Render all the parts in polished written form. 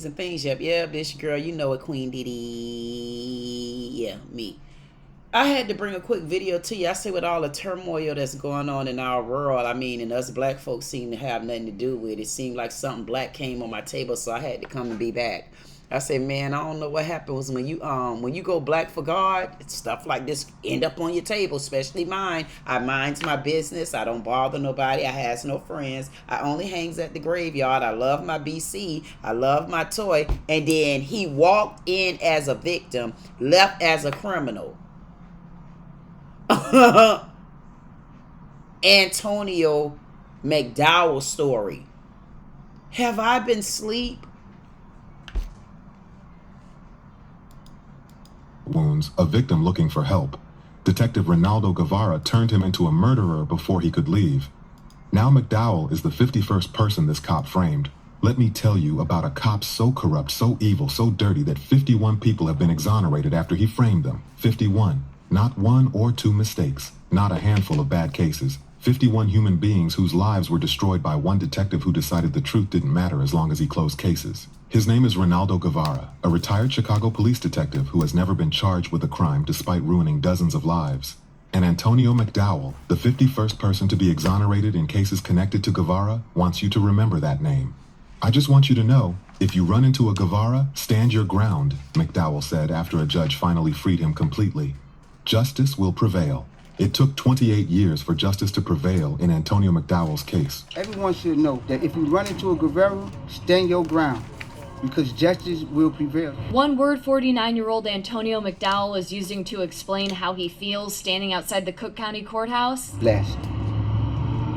And things. Yep, this your girl. You know it, Queen Dee Dee. Yeah, me. I had to bring a quick video to you. I say with all the turmoil that's going on in our world, I mean, and us black folks seem to have nothing to do with it. It seemed like something black came on my table, so I had to come and be back. I said, man, I don't know what happens when you go black for God, stuff like this end up on your table, especially mine. I minds my business. I don't bother nobody. I has no friends. I only hangs at the graveyard. I love my BC. I love my toy. And then he walked in as a victim, left as a criminal. Antonio McDowell story. Have I been asleep? Wounds, a victim looking for help. Detective Reynaldo Guevara turned him into a murderer before he could leave. Now McDowell is the 51st person this cop framed. Let me tell you about a cop so corrupt, so evil, so dirty that 51 people have been exonerated after he framed them. 51. Not one or two mistakes. Not a handful of bad cases. 51 human beings whose lives were destroyed by one detective who decided the truth didn't matter as long as he closed cases. His name is Reynaldo Guevara, a retired Chicago police detective who has never been charged with a crime despite ruining dozens of lives. And Antonio McDowell, the 51st person to be exonerated in cases connected to Guevara, wants you to remember that name. I just want you to know, if you run into a Guevara, stand your ground, McDowell said after a judge finally freed him completely. Justice will prevail. It took 28 years for justice to prevail in Antonio McDowell's case. Everyone should know that if you run into a Guevara, stand your ground, because justice will prevail. One word 49-year-old Antonio McDowell is using to explain how he feels standing outside the Cook County Courthouse. Blessed.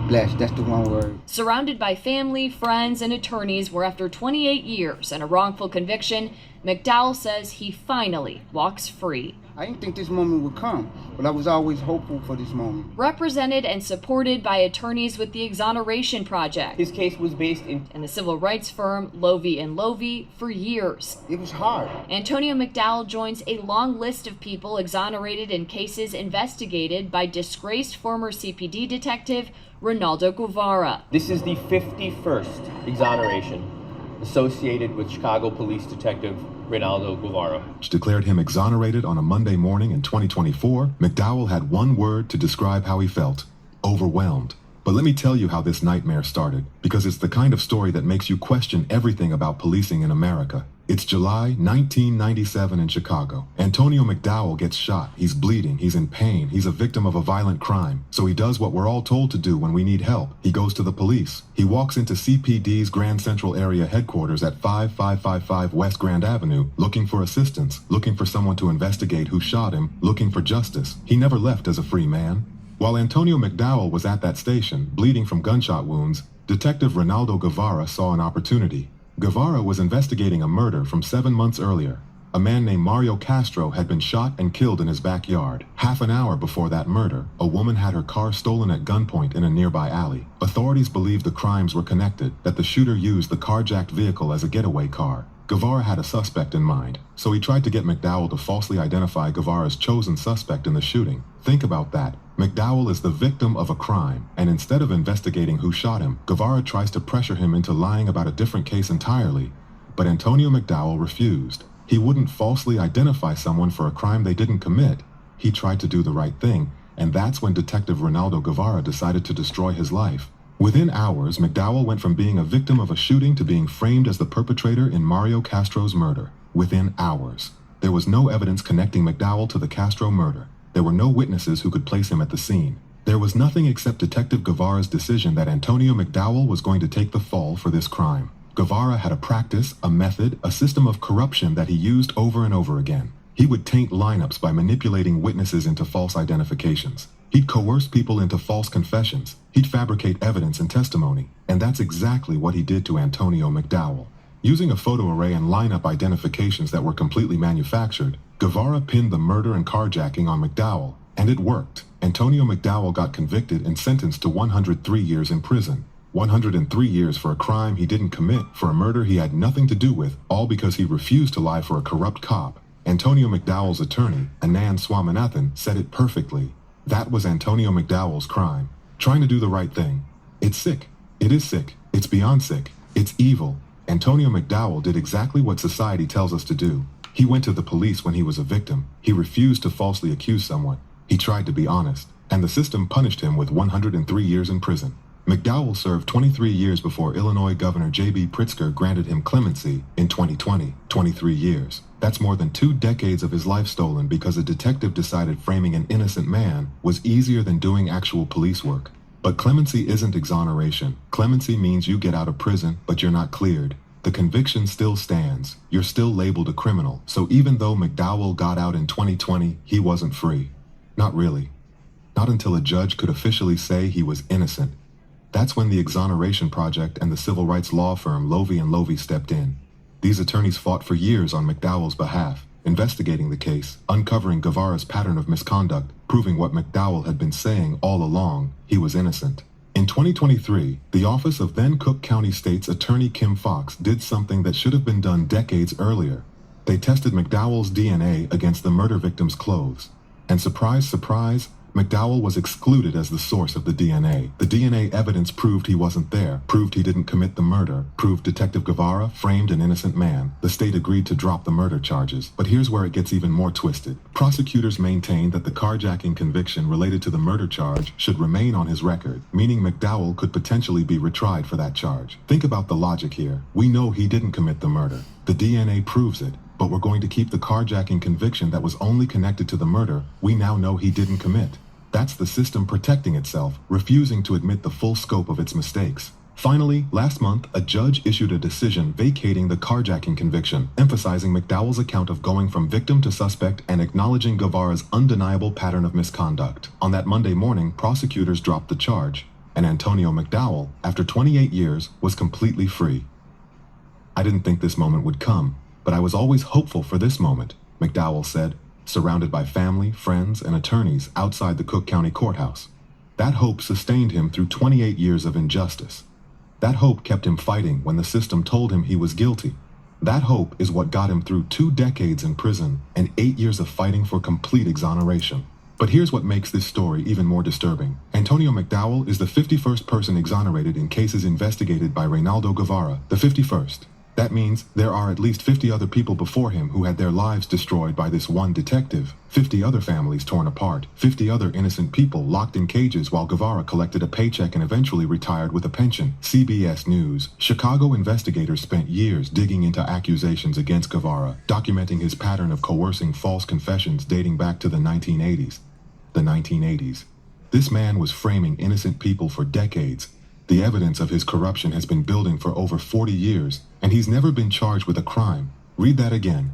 Blessed, that's the one word. Surrounded by family, friends, and attorneys where after 28 years and a wrongful conviction, McDowell says he finally walks free. I didn't think this moment would come, but I was always hopeful for this moment. Represented and supported by attorneys with the Exoneration Project. His case was based in and the civil rights firm Lovey & Lovey for years. It was hard. Antonio McDowell joins a long list of people exonerated in cases investigated by disgraced former CPD detective Reynaldo Guevara. This is the 51st exoneration associated with Chicago police detective Reynaldo Guevara. Declared him exonerated on a Monday morning in 2024, McDowell had one word to describe how he felt: overwhelmed. But let me tell you how this nightmare started, because it's the kind of story that makes you question everything about policing in America. It's July 1997 in Chicago. Antonio McDowell gets shot. He's bleeding. He's in pain. He's a victim of a violent crime. So he does what we're all told to do when we need help. He goes to the police. He walks into CPD's Grand Central Area headquarters at 5555 West Grand Avenue, looking for assistance, looking for someone to investigate who shot him, looking for justice. He never left as a free man. While Antonio McDowell was at that station, bleeding from gunshot wounds, Detective Reynaldo Guevara saw an opportunity. Guevara was investigating a murder from 7 months earlier. A man named Mario Castro had been shot and killed in his backyard. Half an hour before that murder, a woman had her car stolen at gunpoint in a nearby alley. Authorities believed the crimes were connected, that the shooter used the carjacked vehicle as a getaway car. Guevara had a suspect in mind, so he tried to get McDowell to falsely identify Guevara's chosen suspect in the shooting. Think about that. McDowell is the victim of a crime, and instead of investigating who shot him, Guevara tries to pressure him into lying about a different case entirely. But Antonio McDowell refused. He wouldn't falsely identify someone for a crime they didn't commit. He tried to do the right thing, and that's when Detective Reynaldo Guevara decided to destroy his life. Within hours, McDowell went from being a victim of a shooting to being framed as the perpetrator in Mario Castro's murder. Within hours. There was no evidence connecting McDowell to the Castro murder. There were no witnesses who could place him at the scene. There was nothing except Detective Guevara's decision that Antonio McDowell was going to take the fall for this crime. Guevara had a practice, a method, a system of corruption that he used over and over again. He would taint lineups by manipulating witnesses into false identifications. He'd coerce people into false confessions. He'd fabricate evidence and testimony. And that's exactly what he did to Antonio McDowell. Using a photo array and lineup identifications that were completely manufactured, Guevara pinned the murder and carjacking on McDowell, and it worked. Antonio McDowell got convicted and sentenced to 103 years in prison. 103 years for a crime he didn't commit, for a murder he had nothing to do with, all because he refused to lie for a corrupt cop. Antonio McDowell's attorney, Anand Swaminathan, said it perfectly. That was Antonio McDowell's crime. Trying to do the right thing. It's sick. It is sick. It's beyond sick. It's evil. Antonio McDowell did exactly what society tells us to do. He went to the police when he was a victim. He refused to falsely accuse someone. He tried to be honest, and the system punished him with 103 years in prison. McDowell served 23 years before Illinois Governor J.B. Pritzker granted him clemency in 2020, 23 years. That's more than 2 decades of his life stolen because a detective decided framing an innocent man was easier than doing actual police work. But clemency isn't exoneration. Clemency means you get out of prison, but you're not cleared. The conviction still stands. You're still labeled a criminal. So even though McDowell got out in 2020, he wasn't free. Not really. Not until a judge could officially say he was innocent. That's when the Exoneration Project and the civil rights law firm Lovey & Lovey stepped in. These attorneys fought for years on McDowell's behalf, investigating the case, uncovering Guevara's pattern of misconduct, proving what McDowell had been saying all along: he was innocent. In 2023, the office of then Cook County State's Attorney Kim Foxx did something that should have been done decades earlier. They tested McDowell's DNA against the murder victim's clothes. And surprise, surprise, McDowell was excluded as the source of the DNA. The DNA evidence proved he wasn't there, proved he didn't commit the murder, proved Detective Guevara framed an innocent man. The state agreed to drop the murder charges. But here's where it gets even more twisted. Prosecutors maintained that the carjacking conviction related to the murder charge should remain on his record, meaning McDowell could potentially be retried for that charge. Think about the logic here. We know he didn't commit the murder. The DNA proves it. But we're going to keep the carjacking conviction that was only connected to the murder we now know he didn't commit. That's the system protecting itself, refusing to admit the full scope of its mistakes. Finally, last month, a judge issued a decision vacating the carjacking conviction, emphasizing McDowell's account of going from victim to suspect and acknowledging Guevara's undeniable pattern of misconduct. On that Monday morning, prosecutors dropped the charge, and Antonio McDowell, after 28 years, was completely free. I didn't think this moment would come, but I was always hopeful for this moment, McDowell said, surrounded by family, friends, and attorneys outside the Cook County Courthouse. That hope sustained him through 28 years of injustice. That hope kept him fighting when the system told him he was guilty. That hope is what got him through 2 decades in prison and 8 years of fighting for complete exoneration. But here's what makes this story even more disturbing. Antonio McDowell is the 51st person exonerated in cases investigated by Reynaldo Guevara, the 51st. That means there are at least 50 other people before him who had their lives destroyed by this one detective, 50 other families torn apart, 50 other innocent people locked in cages while Guevara collected a paycheck and eventually retired with a pension. CBS News. Chicago investigators spent years digging into accusations against Guevara, documenting his pattern of coercing false confessions dating back to the 1980s. The 1980s. This man was framing innocent people for decades. The evidence of his corruption has been building for over 40 years, and he's never been charged with a crime. Read that again.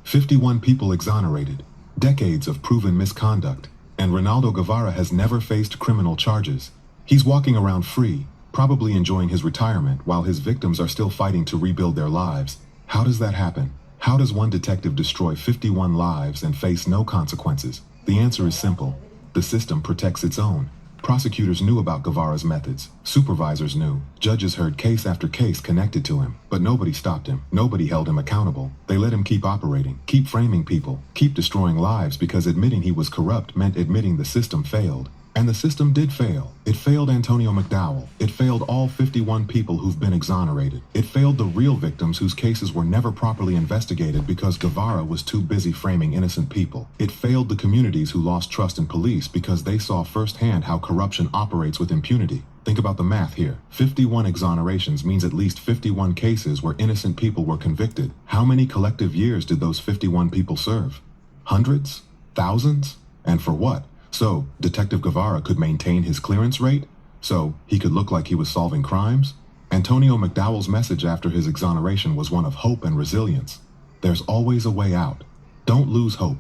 51 people exonerated, decades of proven misconduct, and Reynaldo Guevara has never faced criminal charges. He's walking around free, probably enjoying his retirement while his victims are still fighting to rebuild their lives. How does that happen? How does one detective destroy 51 lives and face no consequences? The answer is simple. The system protects its own. Prosecutors knew about Guevara's methods. Supervisors knew. Judges heard case after case connected to him. But nobody stopped him. Nobody held him accountable. They let him keep operating, keep framing people, keep destroying lives because admitting he was corrupt meant admitting the system failed. And the system did fail. It failed Antonio McDowell. It failed all 51 people who've been exonerated. It failed the real victims whose cases were never properly investigated because Guevara was too busy framing innocent people. It failed the communities who lost trust in police because they saw firsthand how corruption operates with impunity. Think about the math here. 51 exonerations means at least 51 cases where innocent people were convicted. How many collective years did those 51 people serve? Hundreds? Thousands? And for what? So, Detective Guevara could maintain his clearance rate? So, he could look like he was solving crimes? Antonio McDowell's message after his exoneration was one of hope and resilience. There's always a way out. Don't lose hope.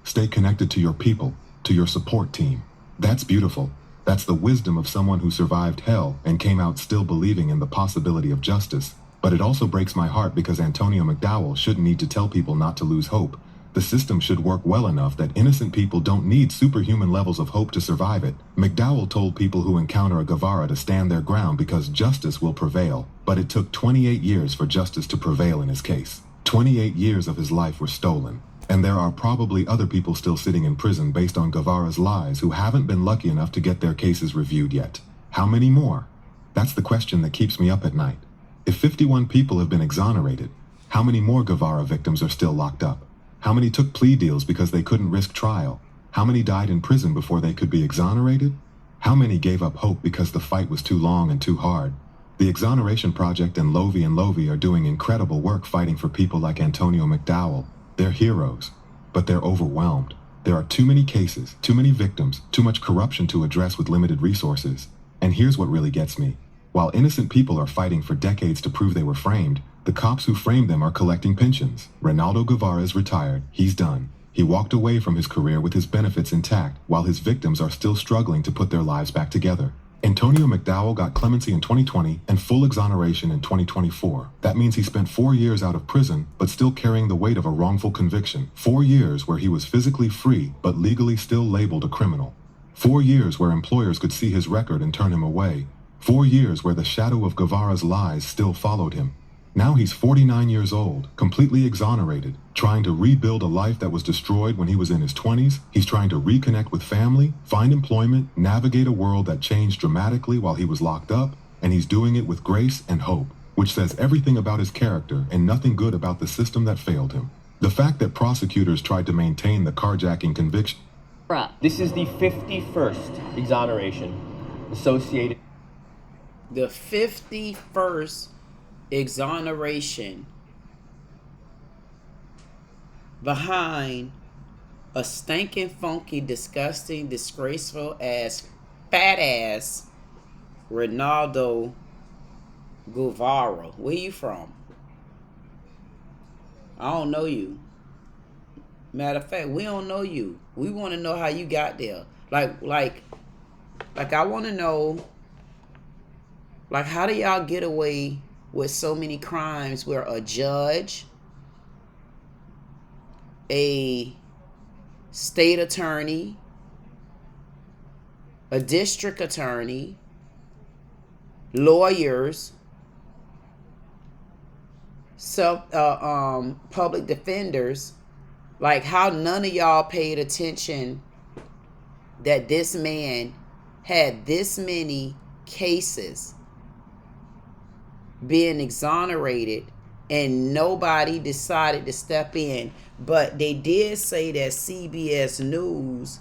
Stay connected to your people, to your support team. That's beautiful. That's the wisdom of someone who survived hell and came out still believing in the possibility of justice. But it also breaks my heart because Antonio McDowell shouldn't need to tell people not to lose hope. The system should work well enough that innocent people don't need superhuman levels of hope to survive it. McDowell told people who encounter a Guevara to stand their ground because justice will prevail. But it took 28 years for justice to prevail in his case. 28 years of his life were stolen. And there are probably other people still sitting in prison based on Guevara's lies who haven't been lucky enough to get their cases reviewed yet. How many more? That's the question that keeps me up at night. If 51 people have been exonerated, how many more Guevara victims are still locked up? How many took plea deals because they couldn't risk trial? How many died in prison before they could be exonerated? How many gave up hope because the fight was too long and too hard? The Exoneration Project and Lovey are doing incredible work fighting for people like Antonio McDowell. They're heroes, but they're overwhelmed. There are too many cases, too many victims, too much corruption to address with limited resources. And here's what really gets me. While innocent people are fighting for decades to prove they were framed, the cops who framed them are collecting pensions. Reynaldo Guevara is retired. He's done. He walked away from his career with his benefits intact, while his victims are still struggling to put their lives back together. Antonio McDowell got clemency in 2020 and full exoneration in 2024. That means he spent 4 years out of prison, but still carrying the weight of a wrongful conviction. 4 years where he was physically free, but legally still labeled a criminal. 4 years where employers could see his record and turn him away. 4 years where the shadow of Guevara's lies still followed him. Now he's 49 years old, completely exonerated, trying to rebuild a life that was destroyed when he was in his 20s. He's trying to reconnect with family, find employment, navigate a world that changed dramatically while he was locked up, and he's doing it with grace and hope, which says everything about his character and nothing good about the system that failed him. The fact that prosecutors tried to maintain the carjacking conviction. This is the 51st exoneration associated. The 51st exoneration behind a stinking, funky, disgusting, disgraceful ass, fat ass Reynaldo Guevara. Where you from? I don't know you. Matter of fact, we don't know you. We want to know how you got there. Like I want to know, like, how do y'all get away with so many crimes where a judge, a state attorney, a district attorney, lawyers, public defenders, like, how none of y'all paid attention that this man had this many cases being exonerated and nobody decided to step in. But they did say that CBS News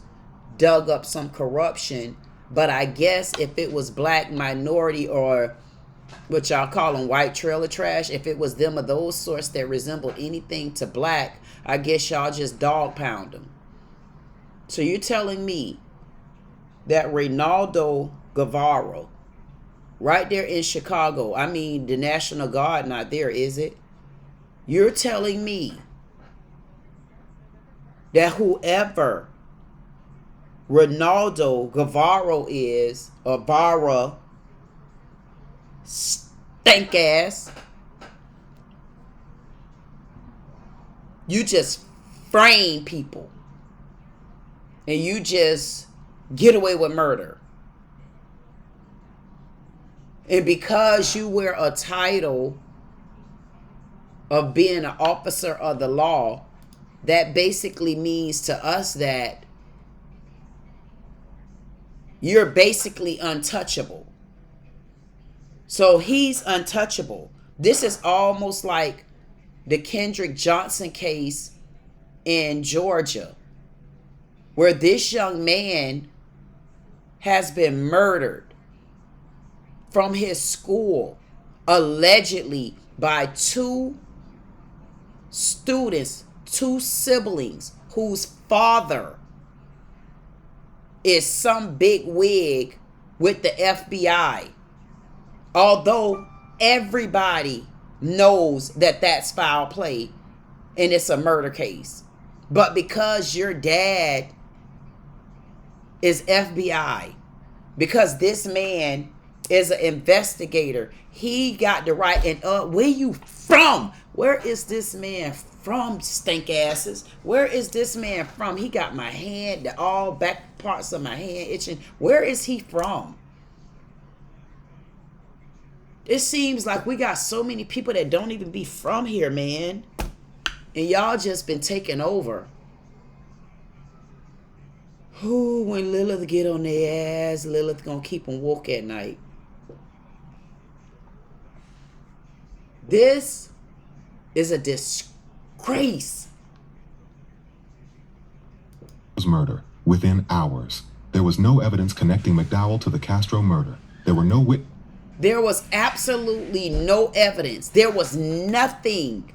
dug up some corruption. But I guess if it was black minority, or what y'all call them, white trailer trash, if it was them or those sorts that resembled anything to black, I guess y'all just dog pound them. So you're telling me that Reynaldo Guevara, right there in Chicago, I mean, the National Guard not there, is it? You're telling me that whoever Reynaldo Guevara is, or Barra, stink ass, you just frame people and you just get away with murder. And because you wear a title of being an officer of the law, that basically means to us that you're basically untouchable. So he's untouchable. This is almost like the Kendrick Johnson case in Georgia, where this young man has been murdered from his school, allegedly by two students, two siblings, whose father is some big wig with the FBI. Although everybody knows that that's foul play and it's a murder case. But because your dad is FBI, because this man is an investigator, he got the right. And where you from? Where is this man from, stink asses? Where is this man from? He got my hand, all back parts of my hand itching. Where is he from? It seems like we got so many people that don't even be from here, man. And y'all just been taking over. Who, when Lilith get on their ass, Lilith gonna keep them woke at night. This is a disgrace. Murder within hours. There was no evidence connecting McDowell to the Castro murder. There were no There was absolutely no evidence. There was nothing.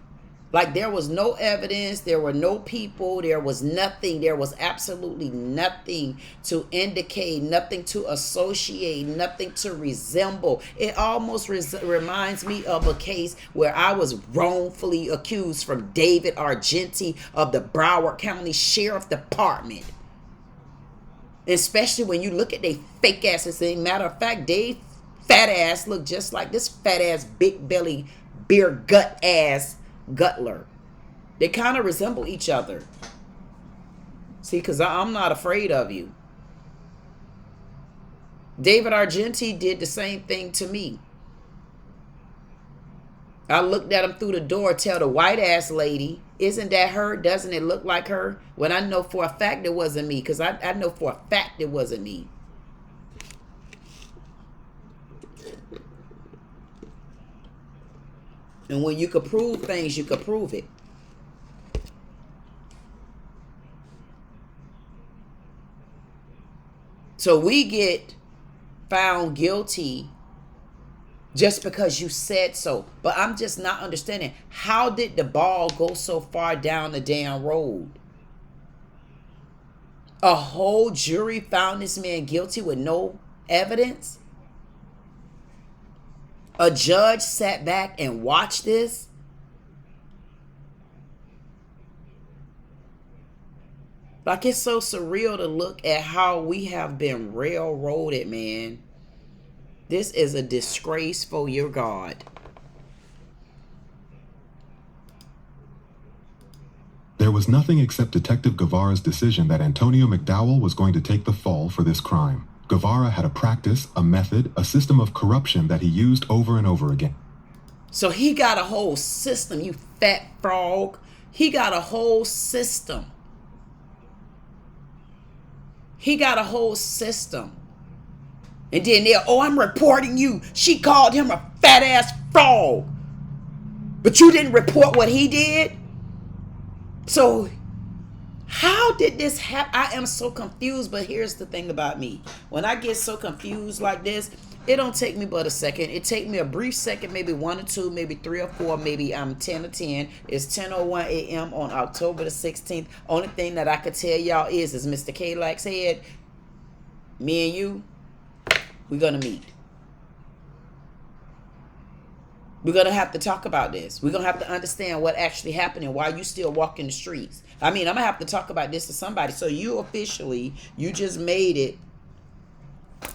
Like, there was no evidence. There were no people. There was nothing. There was absolutely nothing to indicate, nothing to associate, nothing to resemble. It almost reminds me of a case where I was wrongfully accused from David Argenti of the Broward County Sheriff Department. Especially when you look at they fake asses. As a matter of fact, they fat ass look just like this fat ass, big belly, beer gut ass Gutler. They kind of resemble each other. See, because I'm not afraid of you. David Argenti did the same thing to me. I looked at him through the door, tell the white ass lady, isn't that her? Doesn't it look like her? When I know for a fact it wasn't me, because I know for a fact it wasn't me. And when you could prove things, you could prove it. So we get found guilty just because you said so. But I'm just not understanding. How did the ball go so far down the damn road? A whole jury found this man guilty with no evidence? A judge sat back and watched this? Like, it's so surreal to look at how we have been railroaded, man. This is a disgrace for your God. There was nothing except Detective Guevara's decision that Antonio McDowell was going to take the fall for this crime. Guevara had a practice, a method, a system of corruption that he used over and over again. So he got a whole system, you fat frog. He got a whole system. He got a whole system. And then they're, oh, I'm reporting you. She called him a fat ass frog. But you didn't report what he did? So how did this happen? I am so confused, but here's the thing about me. When I get so confused like this, it don't take me but a second. It take me a brief second, maybe 1 or 2, maybe 3 or 4, maybe I'm 10 or 10. It's 10:01 a.m. on October the 16th. Only thing that I could tell y'all is Mr. K-Like said, me and you, we're going to meet. We're going to have to talk about this. We're going to have to understand what actually happened and why you still walking the streets. I mean, I'm going to have to talk about this to somebody. So you officially, you just made it.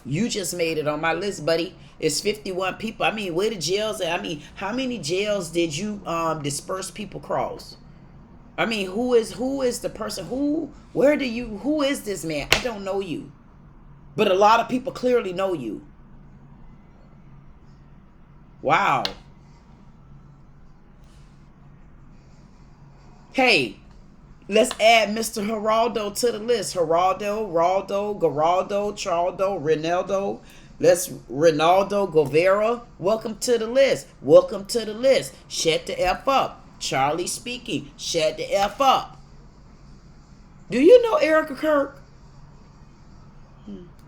You just made it on my list, buddy. It's 51 people. I mean, where the jails at? I mean, how many jails did you disperse people cross? I mean, who is the person? Who is this man? I don't know you. But a lot of people clearly know you. Wow. Hey, let's add Mr. Reynaldo to the list. Reynaldo, Geraldo, Charldo, Reynaldo. Reynaldo, Guevara. Welcome to the list. Welcome to the list. Shut the F up. Charlie speaking. Shut the F up. Do you know Erica Kirk?